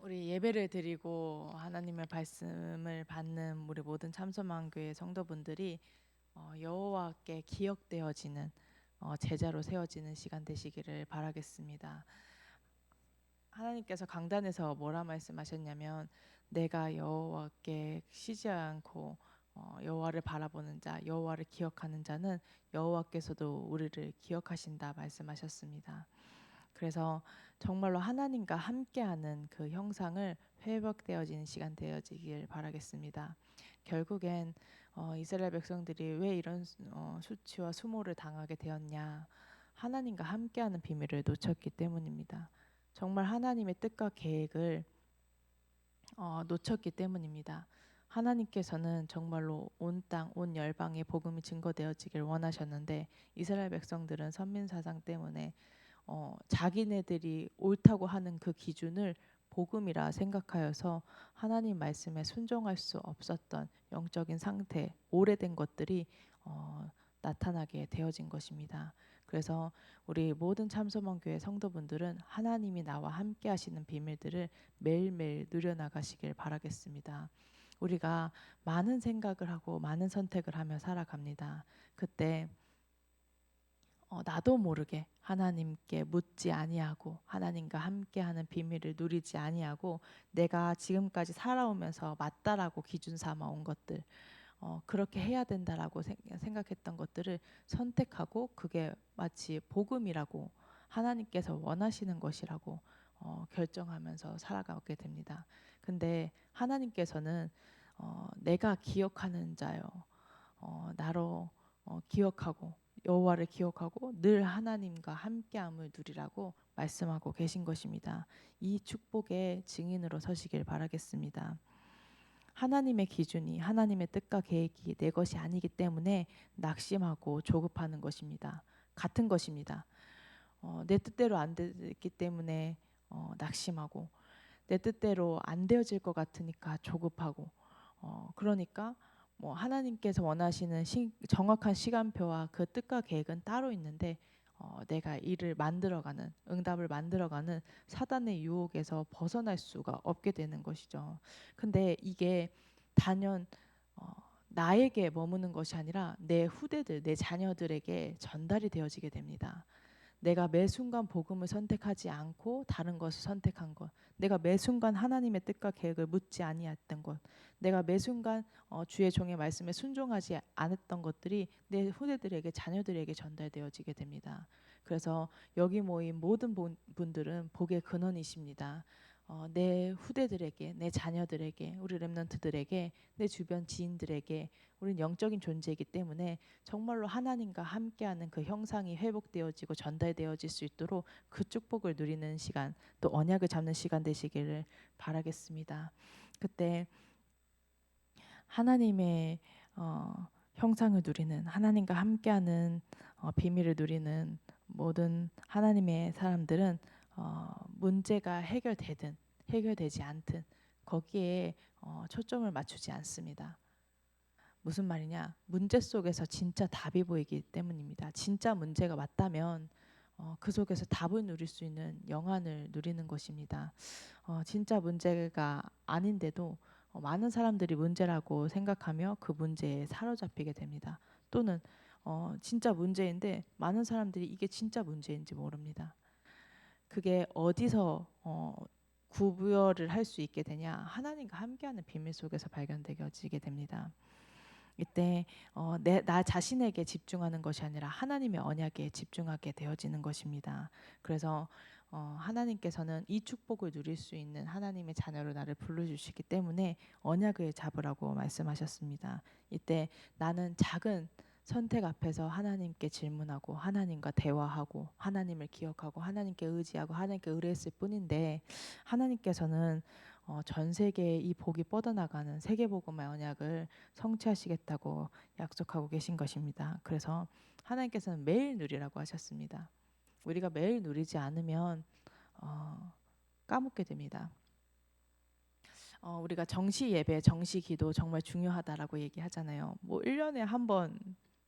우리 예배를 드리고 하나님의 말씀을 받는 우리 모든 참소망교회 성도분들이 여호와께 기억되어지는 제자로 세워지는 시간 되시기를 바라겠습니다. 하나님께서 강단에서 뭐라 말씀하셨냐면, 내가 여호와께 쉬지 않고 여호와를 바라보는 자, 여호와를 기억하는 자는 여호와께서도 우리를 기억하신다 말씀하셨습니다. 그래서 정말로 하나님과 함께하는 그 형상을 회복되어지는 시간 되어지길 바라겠습니다. 결국엔 이스라엘 백성들이 왜 이런 수치와 수모를 당하게 되었냐? 하나님과 함께하는 비밀을 놓쳤기 때문입니다. 정말 하나님의 뜻과 계획을 놓쳤기 때문입니다. 하나님께서는 정말로 온 땅, 온 열방에 복음이 증거되어지길 원하셨는데, 이스라엘 백성들은 선민사상 때문에 자기네들이 옳다고 하는 그 기준을 복음이라 생각하여서 하나님 말씀에 순종할 수 없었던 영적인 상태, 오래된 것들이 나타나게 되어진 것입니다. 그래서 우리 모든 참소망교회 성도분들은 하나님이 나와 함께 하시는 비밀들을 매일매일 누려나가시길 바라겠습니다. 우리가 많은 생각을 하고 많은 선택을 하며 살아갑니다. 그때 나도 모르게 하나님께 묻지 아니하고 하나님과 함께하는 비밀을 누리지 아니하고 내가 지금까지 살아오면서 맞다라고 기준 삼아 온 것들, 그렇게 해야 된다라고 생각했던 것들을 선택하고 그게 마치 복음이라고, 하나님께서 원하시는 것이라고 결정하면서 살아가게 됩니다. 근데 하나님께서는 내가 기억하는 자요, 나로 기억하고 여호와를 기억하고 늘 하나님과 함께함을 누리라고 말씀하고 계신 것입니다. 이 축복의 증인으로 서시길 바라겠습니다. 하나님의 기준이, 하나님의 뜻과 계획이 내 것이 아니기 때문에 낙심하고 조급하는 것입니다. 같은 것입니다. 내 뜻대로 안 되기 때문에 낙심하고, 내 뜻대로 안 되어질 것 같으니까 조급하고, 그러니까 뭐 하나님께서 원하시는 정확한 시간표와 그 뜻과 계획은 따로 있는데, 내가 이를 만들어가는, 응답을 만들어가는 사단의 유혹에서 벗어날 수가 없게 되는 것이죠. 근데 이게 단연 나에게 머무는 것이 아니라 내 후대들, 내 자녀들에게 전달이 되어지게 됩니다. 내가 매 순간 복음을 선택하지 않고 다른 것을 선택한 것, 내가 매 순간 하나님의 뜻과 계획을 묻지 아니했던 것, 내가 매 순간 주의 종의 말씀에 순종하지 않았던 것들이 내 후대들에게, 자녀들에게 전달되어지게 됩니다. 그래서 여기 모인 모든 분들은 복의 근원이십니다. 내 후대들에게, 내 자녀들에게, 우리 렘넌트들에게, 내 주변 지인들에게 우리는 영적인 존재이기 때문에 정말로 하나님과 함께하는 그 형상이 회복되어지고 전달되어질 수 있도록 그 축복을 누리는 시간, 또 언약을 잡는 시간 되시기를 바라겠습니다. 그때 하나님의 형상을 누리는, 하나님과 함께하는 비밀을 누리는 모든 하나님의 사람들은 문제가 해결되든 해결되지 않든 거기에 초점을 맞추지 않습니다. 무슨 말이냐? 문제 속에서 진짜 답이 보이기 때문입니다. 진짜 문제가 맞다면 그 속에서 답을 누릴 수 있는 영안을 누리는 것입니다. 진짜 문제가 아닌데도 많은 사람들이 문제라고 생각하며 그 문제에 사로잡히게 됩니다. 또는 진짜 문제인데 많은 사람들이 이게 진짜 문제인지 모릅니다. 그게 어디서 구별을 할 수 있게 되냐? 하나님과 함께하는 비밀 속에서 발견되어지게 됩니다. 이때 나 자신에게 집중하는 것이 아니라 하나님의 언약에 집중하게 되어지는 것입니다. 그래서 하나님께서는 이 축복을 누릴 수 있는 하나님의 자녀로 나를 불러주시기 때문에 언약을 잡으라고 말씀하셨습니다. 이때 나는 작은 선택 앞에서 하나님께 질문하고 하나님과 대화하고 하나님을 기억하고 하나님께 의지하고 하나님께 의뢰했을 뿐인데, 하나님께서는 전 세계에 이 복이 뻗어나가는 세계복음의 언약을 성취하시겠다고 약속하고 계신 것입니다. 그래서 하나님께서는 매일 누리라고 하셨습니다. 우리가 매일 누리지 않으면 까먹게 됩니다. 우리가 정시 예배, 정시 기도 정말 중요하다라고 얘기하잖아요. 뭐 1년에 한 번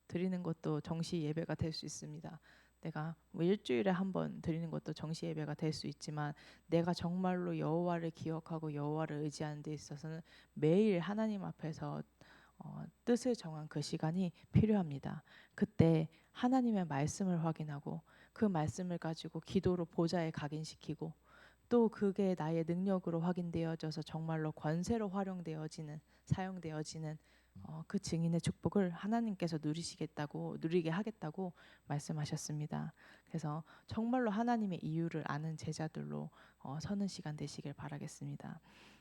드리는 것도 정시 예배가 될 수 있습니다. 내가 뭐 일주일에 한 번 드리는 것도 정시 예배가 될 수 있지만 내가 정말로 여호와를 기억하고 여호와를 의지하는 데 있어서는 매일 하나님 앞에서 뜻을 정한 그 시간이 필요합니다. 그때 하나님의 말씀을 확인하고 그 말씀을 가지고 기도로 보좌에 각인시키고 또 그게 나의 능력으로 확인되어져서 정말로 권세로 활용되어지는 사용되어지는 그 증인의 축복을 하나님께서 누리게 하겠다고 말씀하셨습니다. 그래서 정말로 하나님의 이유를 아는 제자들로 서는 시간 되시길 바라겠습니다.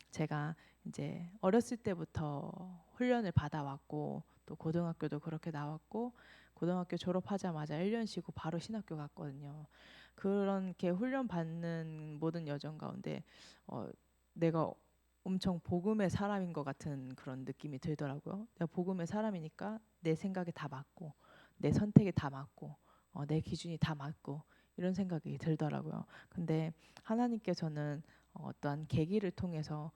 제가 이제 어렸을 때부터 훈련을 받아왔고 또 고등학교도 그렇게 나왔고 고등학교 졸업하자마자 1년 쉬고 바로 신학교 갔거든요. 그렇게 훈련 받는 모든 여정 가운데 내가 엄청 복음의 사람인 것 같은 그런 느낌이 들더라고요. 내가 복음의 사람이니까 내 생각이 다 맞고 내 선택이 다 맞고 내 기준이 다 맞고 이런 생각이 들더라고요. 근데 하나님께서는 어떠한 계기를 통해서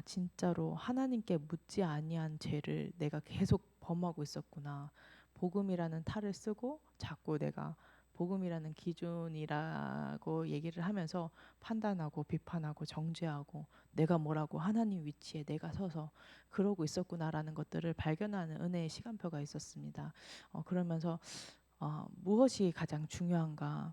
진짜로 하나님께 묻지 아니한 죄를 내가 계속 범하고 있었구나. 복음이라는 탈을 쓰고 자꾸 내가 복음이라는 기준이라고 얘기를 하면서 판단하고 비판하고 정죄하고 내가 뭐라고 하나님 위치에 내가 서서 그러고 있었구나라는 것들을 발견하는 은혜의 시간표가 있었습니다. 그러면서 무엇이 가장 중요한가?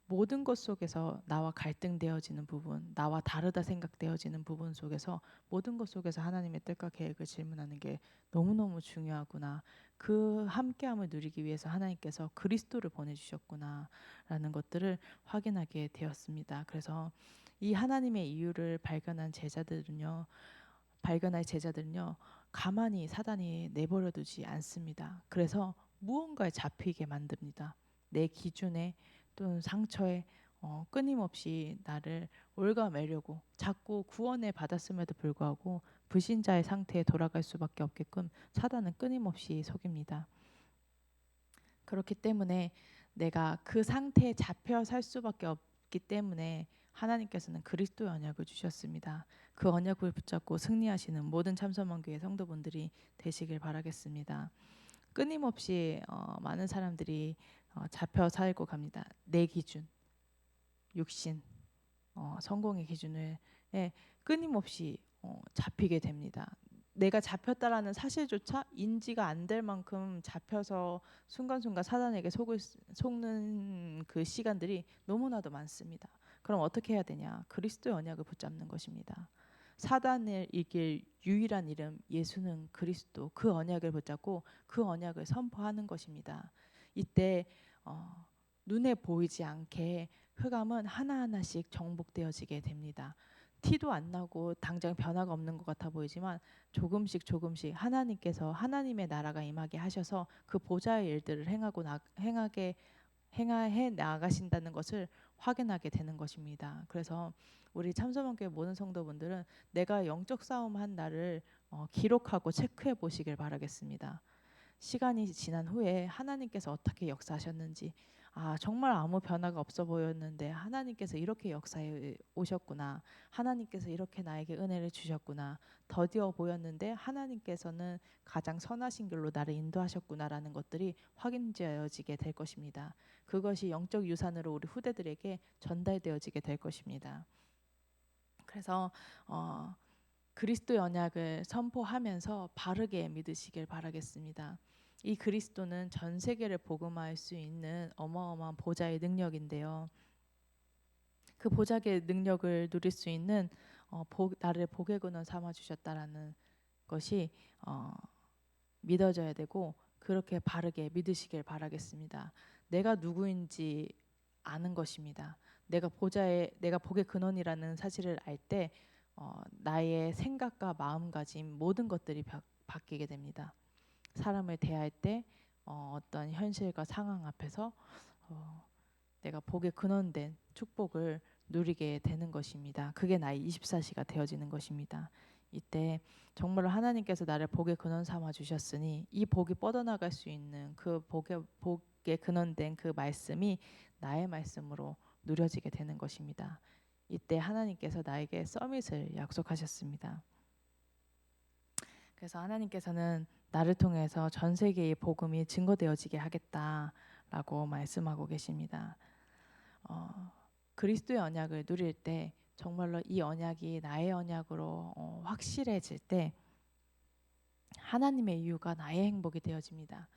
모든 것 속에서 나와 갈등되어지는 부분, 나와 다르다 생각되어지는 부분 속에서 모든 것 속에서 하나님의 뜻과 계획을 질문하는 게 너무너무 중요하구나. 그 함께함을 누리기 위해서 하나님께서 그리스도를 보내주셨구나라는 것들을 확인하게 되었습니다. 그래서 이 하나님의 이유를 발견할 제자들은요, 가만히 사단이 내버려두지 않습니다. 그래서 무언가에 잡히게 만듭니다. 내 기준에 또는 상처에 끊임없이 나를 올가매려고 자꾸 구원을 받았음에도 불구하고 불신자의 상태에 돌아갈 수밖에 없게끔 사단은 끊임없이 속입니다. 그렇기 때문에 내가 그 상태에 잡혀 살 수밖에 없기 때문에 하나님께서는 그리스도의 언약을 주셨습니다. 그 언약을 붙잡고 승리하시는 모든 참선만교회 성도분들이 되시길 바라겠습니다. 끊임없이 많은 사람들이 잡혀 살고 갑니다. 내 기준, 육신, 성공의 기준을 끊임없이 잡히게 됩니다. 내가 잡혔다라는 사실조차 인지가 안 될 만큼 잡혀서 순간순간 사단에게 속는 그 시간들이 너무나도 많습니다. 그럼 어떻게 해야 되냐? 그리스도의 언약을 붙잡는 것입니다. 사단을 이길 유일한 이름 예수는 그리스도, 그 언약을 붙잡고 그 언약을 선포하는 것입니다. 이때 눈에 보이지 않게 흑암은 하나하나씩 정복되어지게 됩니다. 티도 안 나고 당장 변화가 없는 것 같아 보이지만 조금씩 하나님께서 하나님의 나라가 임하게 하셔서 그 보좌의 일들을 행해 나가신다는 것을 확인하게 되는 것입니다. 그래서 우리 참소망교회 모든 성도분들은 내가 영적 싸움한 날을 기록하고 체크해 보시길 바라겠습니다. 시간이 지난 후에 하나님께서 어떻게 역사하셨는지, 정말 아무 변화가 없어 보였는데 하나님께서 이렇게 역사해 오셨구나. 하나님께서 이렇게 나에게 은혜를 주셨구나. 더디어 보였는데 하나님께서는 가장 선하신 길로 나를 인도하셨구나라는 것들이 확인되어지게 될 것입니다. 그것이 영적 유산으로 우리 후대들에게 전달되어지게 될 것입니다. 그래서 그리스도의 언약을 선포하면서 바르게 믿으시길 바라겠습니다. 이 그리스도는 전 세계를 복음화할 수 있는 어마어마한 보좌의 능력인데요. 그 보좌의 능력을 누릴 수 있는 나를 복의 근원 삼아 주셨다라는 것이 믿어져야 되고 그렇게 바르게 믿으시길 바라겠습니다. 내가 누구인지 아는 것입니다. 내가 복의 근원이라는 사실을 알 때 나의 생각과 마음가짐 모든 것들이 바뀌게 됩니다. 사람을 대할 때 어떤 현실과 상황 앞에서 내가 복의 근원된 축복을 누리게 되는 것입니다. 그게 나의 24시가 되어지는 것입니다. 이때 정말로 하나님께서 나를 복의 근원 삼아 주셨으니 이 복이 뻗어나갈 수 있는 그 복의 근원된 그 말씀이 나의 말씀으로 누려지게 되는 것입니다. 이때 하나님께서 나에게 서밋을 약속하셨습니다. 그래서 하나님께서는 나를 통해서 전 세계의 복음이 증거되어지게 하겠다. 라고 말씀하고 계십니다. 그리스도의 언약을 누릴 때 정말로 이 언약이 나의 언약으로 확실해질 때 하나님의 이유가 나의 행복이 되어집니다.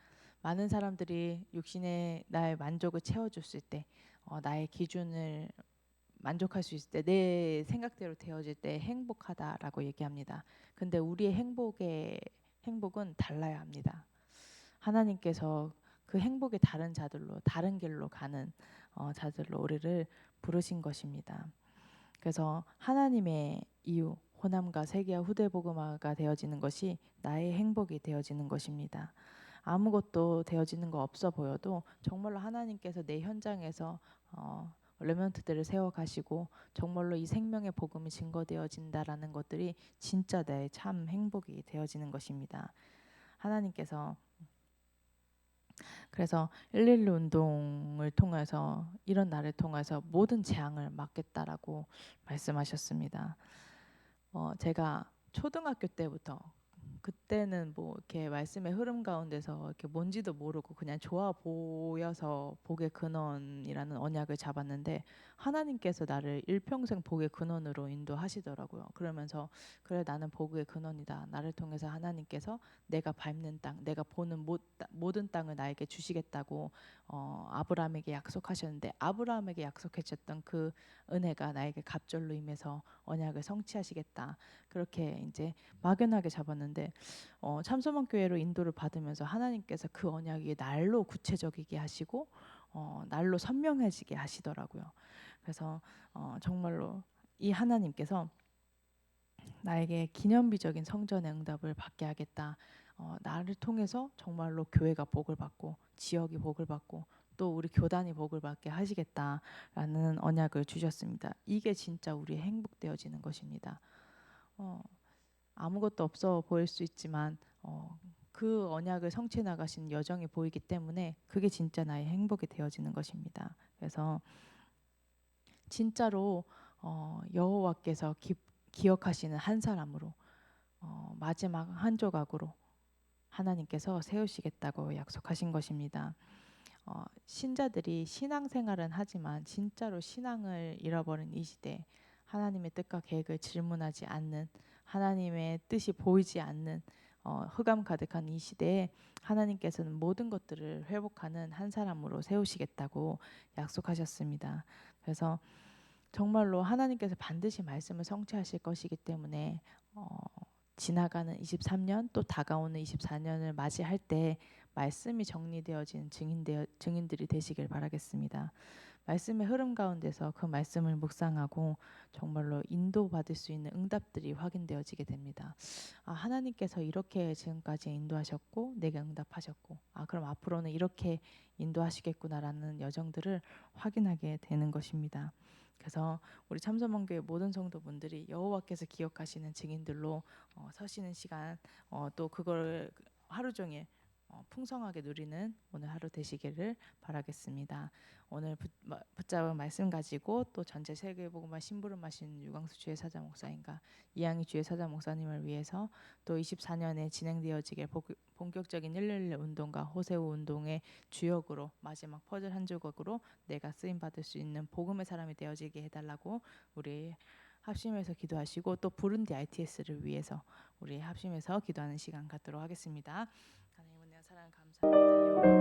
많은 사람들이 육신의 나의 만족을 채워줬을 때 나의 기준을 만족할 수 있을 때 내 생각대로 되어질 때 행복하다라고 얘기합니다. 근데 우리의 행복은 달라야 합니다. 하나님께서 그 행복의 다른 자들로 다른 길로 가는 자들로 우리를 부르신 것입니다. 그래서 하나님의 이유 호남과 세계와 후대복음화가 되어지는 것이 나의 행복이 되어지는 것입니다. 아무것도 되어지는 거 없어 보여도 정말로 하나님께서 내 현장에서 레멘트들을 세워가시고 정말로 이 생명의 복음이 증거되어진다라는 것들이 진짜 내 참 행복이 되어지는 것입니다. 하나님께서 그래서 111 운동을 통해서 이런 날을 통해서 모든 재앙을 막겠다라고 말씀하셨습니다. 제가 초등학교 때부터 그때는 뭐 이렇게 말씀의 흐름 가운데서 이렇게 뭔지도 모르고 그냥 좋아 보여서 복의 근원이라는 언약을 잡았는데 하나님께서 나를 일평생 복의 근원으로 인도하시더라고요. 그러면서 그래 나는 복의 근원이다. 나를 통해서 하나님께서 내가 밟는 땅, 내가 보는 모든 땅을 나에게 주시겠다고 아브라함에게 약속하셨는데 아브라함에게 약속하셨던 그 은혜가 나에게 갑절로 임해서 언약을 성취하시겠다. 그렇게 이제 막연하게 잡았는데 참소만 교회로 인도를 받으면서 하나님께서 그 언약이 날로 구체적이게 하시고 날로 선명해지게 하시더라고요. 그래서 정말로 이 하나님께서 나에게 기념비적인 성전의 응답을 받게 하겠다. 나를 통해서 정말로 교회가 복을 받고 지역이 복을 받고 또 우리 교단이 복을 받게 하시겠다라는 언약을 주셨습니다. 이게 진짜 우리의 행복되어지는 것입니다. 아무것도 없어 보일 수 있지만 그 언약을 성취해 나가신 여정이 보이기 때문에 그게 진짜 나의 행복이 되어지는 것입니다. 그래서 진짜로 여호와께서 기억하시는 한 사람으로 마지막 한 조각으로 하나님께서 세우시겠다고 약속하신 것입니다. 신자들이 신앙생활은 하지만 진짜로 신앙을 잃어버린 이 시대 하나님의 뜻과 계획을 질문하지 않는 하나님의 뜻이 보이지 않는 흑암 가득한 이 시대에 하나님께서는 모든 것들을 회복하는 한 사람으로 세우시겠다고 약속하셨습니다. 그래서 정말로 하나님께서 반드시 말씀을 성취하실 것이기 때문에 지나가는 23년 또 다가오는 24년을 맞이할 때 말씀이 정리되어진 증인들이 되시길 바라겠습니다. 말씀의 흐름 가운데서 그 말씀을 묵상하고 정말로 인도받을 수 있는 응답들이 확인되어지게 됩니다. 하나님께서 이렇게 지금까지 인도하셨고 내게 응답하셨고 그럼 앞으로는 이렇게 인도하시겠구나라는 여정들을 확인하게 되는 것입니다. 그래서 우리 참소망교회 모든 성도분들이 여호와께서 기억하시는 증인들로 서시는 시간 또 그걸 하루 종일 풍성하게 누리는 오늘 하루 되시기를 바라겠습니다. 오늘 붙잡은 말씀 가지고 또 전체 세계복음화 심부름하신 유광수 주의 사자 목사님과 이양희 주의 사자 목사님을 위해서 또 24년에 진행되어지게 본격적인 111 운동과 호세우 운동의 주역으로 마지막 퍼즐 한 조각으로 내가 쓰임 받을 수 있는 복음의 사람이 되어지게 해달라고 우리 합심해서 기도하시고 또 부룬디 ITS를 위해서 우리 합심해서 기도하는 시간 갖도록 하겠습니다. 하나님 은혜와 사랑 감사합니다.